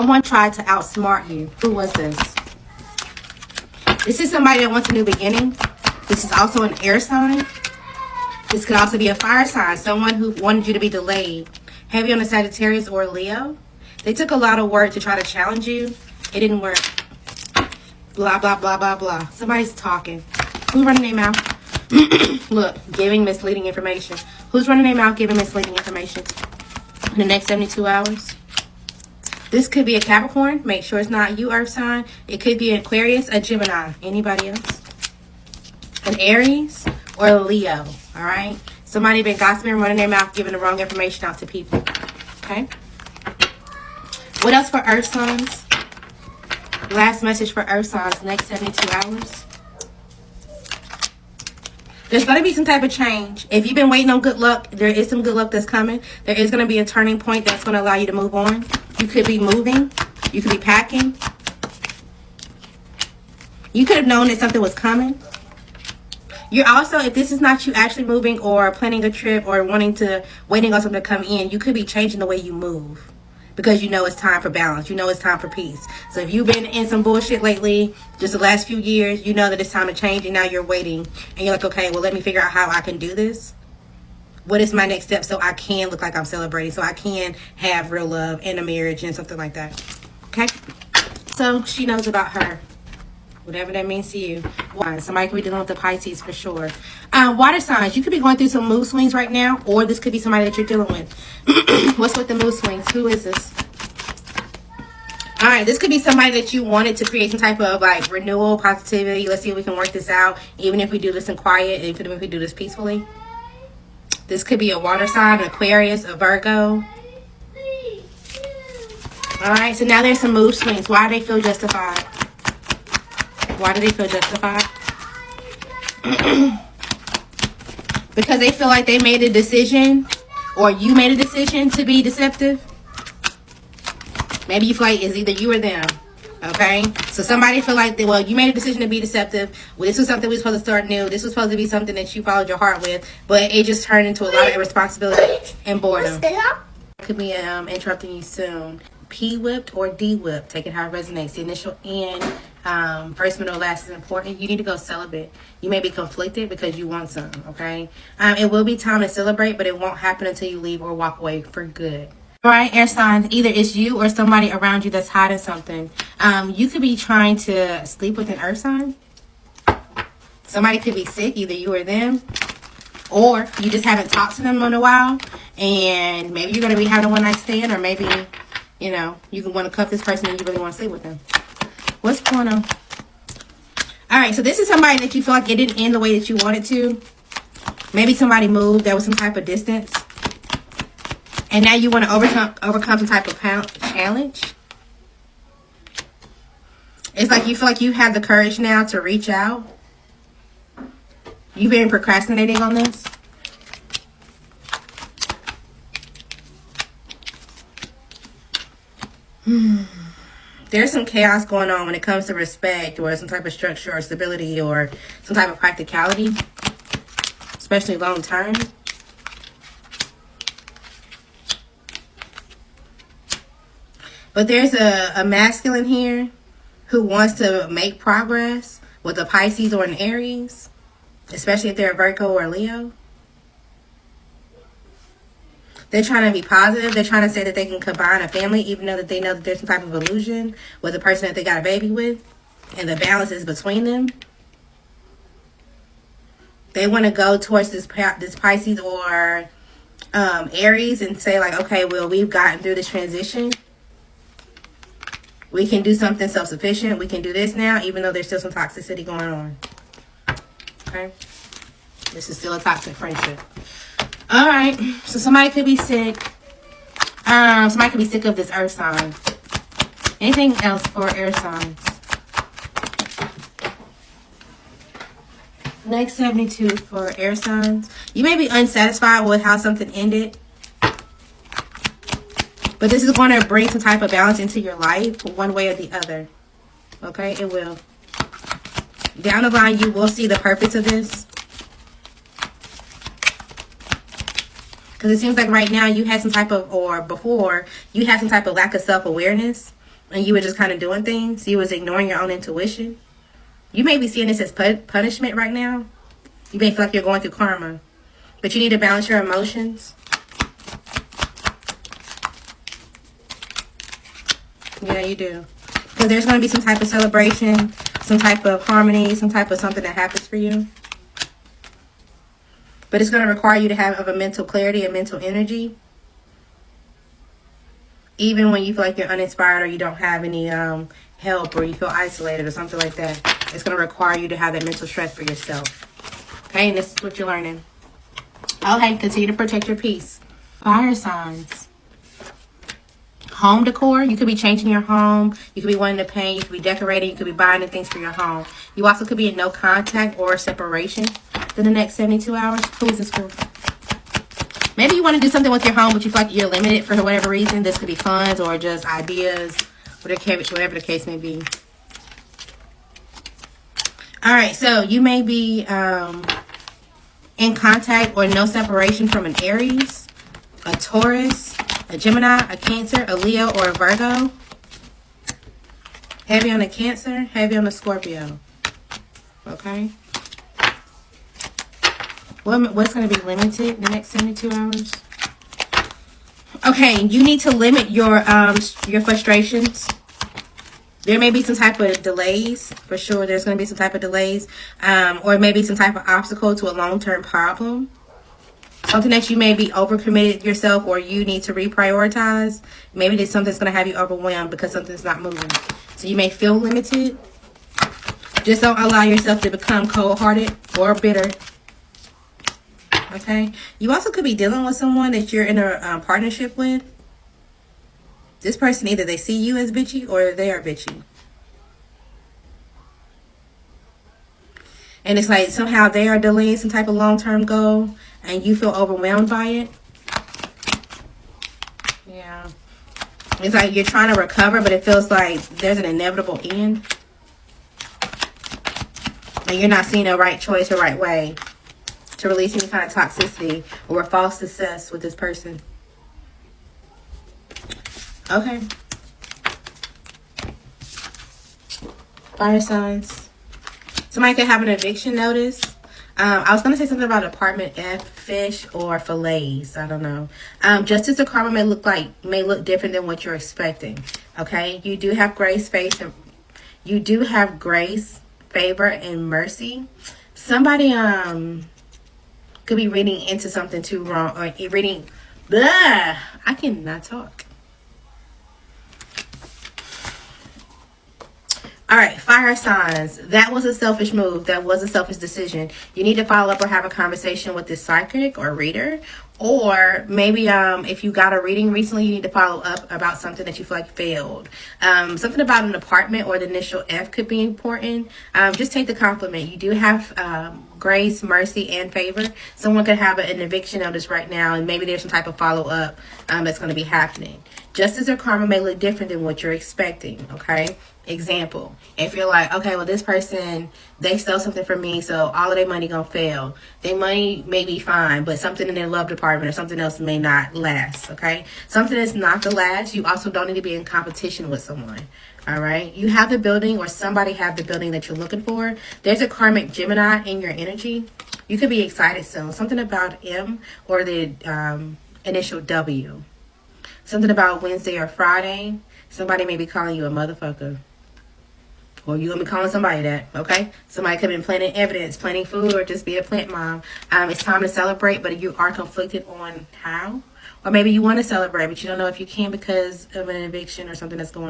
Someone tried to outsmart you. Who was this? This is somebody that wants a new beginning. This is also an air sign. This could also be a fire sign. Someone who wanted you to be delayed. Heavy on the Sagittarius or Leo. They took a lot of work to try to challenge you. It didn't work. Blah, blah, blah, blah, blah. Somebody's talking. Who's running their mouth? Look, giving misleading information. Who's running their mouth giving misleading information in the next 72 hours? This could be a Capricorn. Make sure it's not you, Earth sign. It could be an Aquarius, a Gemini. Anybody else? An Aries or a Leo. All right? Somebody been gossiping, running their mouth, giving the wrong information out to people. Okay? What else for Earth signs? Last message for Earth signs, next 72 hours. There's going to be some type of change. If you've been waiting on good luck, there is some good luck that's coming. There is going to be a turning point that's going to allow you to move on. You could be moving. You could be packing. You could have known that something was coming. You're also, if this is not you actually moving or planning a trip or waiting on something to come in, you could be changing the way you move. Because you know it's time for balance. You know it's time for peace. So if you've been in some bullshit lately, just the last few years, you know that it's time to change, and now you're waiting. And you're like, okay, well, let me figure out how I can do this. What is my next step so I can look like I'm celebrating, so I can have real love and a marriage and something like that. Okay? So she knows about her. Whatever that means to you. Somebody could be dealing with the Pisces for sure. Water signs. You could be going through some mood swings right now, or this could be somebody that you're dealing with. What's with the mood swings? Who is this? All right, this could be somebody that you wanted to create some type of like renewal, positivity. Let's see if we can work this out, even if we do this in quiet, even if we do this peacefully. This could be a water sign, an Aquarius, a Virgo. All right, so now there's some mood swings. Why do they feel justified? Why do they feel justified? Because they feel like they made a decision, or you made a decision to be deceptive. Maybe you feel like it's either you or them. Okay? So somebody feel like, well, you made a decision to be deceptive. Well, this was something we were supposed to start new. This was supposed to be something that you followed your heart with. But it just turned into a lot of irresponsibility and boredom. Could be interrupting you soon. P-whipped or D-whipped. Take it how it resonates. The initial N, first, middle, last is important. You need to go celibate. You may be conflicted because you want some, okay? It will be time to celebrate, but it won't happen until you leave or walk away for good. All right, air signs. Either it's you or somebody around you that's hiding something. You could be trying to sleep with an earth sign. Somebody could be sick, either you or them. Or you just haven't talked to them in a while. And maybe you're going to be having a one-night stand. Or maybe, you know, you can want to cuff this person and you really want to sleep with them. What's going on? All right, so this is somebody that you feel like it didn't end the way that you wanted to. Maybe somebody moved. There was some type of distance. And now you want to overcome some type of challenge. It's like you feel like you have the courage now to reach out. You've been procrastinating on this. There's some chaos going on when it comes to respect or some type of structure or stability or some type of practicality, especially long term. But there's a masculine here who wants to make progress with a Pisces or an Aries, especially if they're a Virgo or a Leo. They're trying to be positive. They're trying to say that they can combine a family, even though that they know that there's some type of illusion with the person that they got a baby with, and the balance is between them. They want to go towards this Pisces or Aries and say like, okay, well, we've gotten through this transition. We can do something self-sufficient. We can do this now, even though there's still some toxicity going on. Okay? This is still a toxic friendship. All right. So somebody could be sick. Somebody could be sick of this earth sign. Anything else for air signs? Next 72 for air signs. You may be unsatisfied with how something ended. But this is going to bring some type of balance into your life one way or the other. Okay, it will. Down the line, you will see the purpose of this. Because it seems like right now you had some type of, or before, you had some type of lack of self-awareness. and you were just kind of doing things. You was ignoring your own intuition. You may be seeing this as punishment right now. You may feel like you're going through karma. But you need to balance your emotions. Yeah, you do. Because there's going to be some type of celebration, some type of harmony, some type of something that happens for you. But it's going to require you to have a mental clarity and mental energy. Even when you feel like you're uninspired or you don't have any help or you feel isolated or something like that. It's going to require you to have that mental strength for yourself. Okay, and this is what you're learning. Okay, continue to protect your peace. Fire signs. Home decor. You could be changing your home. You could be wanting to paint. You could be decorating. You could be buying things for your home. You also could be in no contact or separation in the next 72 hours. Who is this for? Maybe you want to do something with your home, but you feel like you're limited for whatever reason. This could be funds or just ideas, whatever the case may be. All right, so you may be in contact or no separation from an Aries, a Taurus, a Gemini, a Cancer, a Leo, or a Virgo. Heavy on a Cancer, heavy on a Scorpio. Okay. What's going to be limited in the next 72 hours? Okay, you need to limit your frustrations. There may be some type of delays. For sure, there's going to be some type of delays. Or maybe some type of obstacle to a long-term problem. Something that you may be overcommitted yourself or you need to reprioritize. Maybe there's something that's going to have you overwhelmed because something's not moving. So you may feel limited. Just don't allow yourself to become cold-hearted or bitter. Okay? You also could be dealing with someone that you're in a partnership with. This person, either they see you as bitchy or they are bitchy. And it's like somehow they are delaying some type of long-term goal and you feel overwhelmed by it. Yeah. It's like you're trying to recover, but it feels like there's an inevitable end. And you're not seeing the right choice or right way to release any kind of toxicity or false success with this person. Okay. Fire signs. Somebody could have an eviction notice. I was going to say something about apartment F, fish, or fillets. I don't know. Justice or karma may look different than what you're expecting. Okay, you do have grace, favor, and mercy. Somebody could be reading into something too wrong or reading. Blah, I cannot talk. All right, fire signs. That was a selfish move. That was a selfish decision. You need to follow up or have a conversation with this psychic or reader. Or maybe if you got a reading recently, you need to follow up about something that you feel like failed. Something about an apartment or the initial F could be important. Just take the compliment. You do have grace, mercy, and favor. Someone could have an eviction notice right now, and maybe there's some type of follow-up that's going to be happening. Justice or karma may look different than what you're expecting, okay? Example, if you're like, okay, well, this person, they stole something from me, so all of their money gonna fail. Their money may be fine, but something in their love department or something else may not last, okay? Something that's not to last, you also don't need to be in competition with someone, all right? You have the building or somebody have the building that you're looking for. There's a karmic Gemini in your energy. You could be excited soon. Something about M or the initial W. Something about Wednesday or Friday. Somebody may be calling you a motherfucker. Or you're going to be calling somebody that, okay? Somebody could have been planting evidence, planting food, or just be a plant mom. It's time to celebrate, but you are conflicted on how. Or maybe you want to celebrate, but you don't know if you can because of an eviction or something that's going on.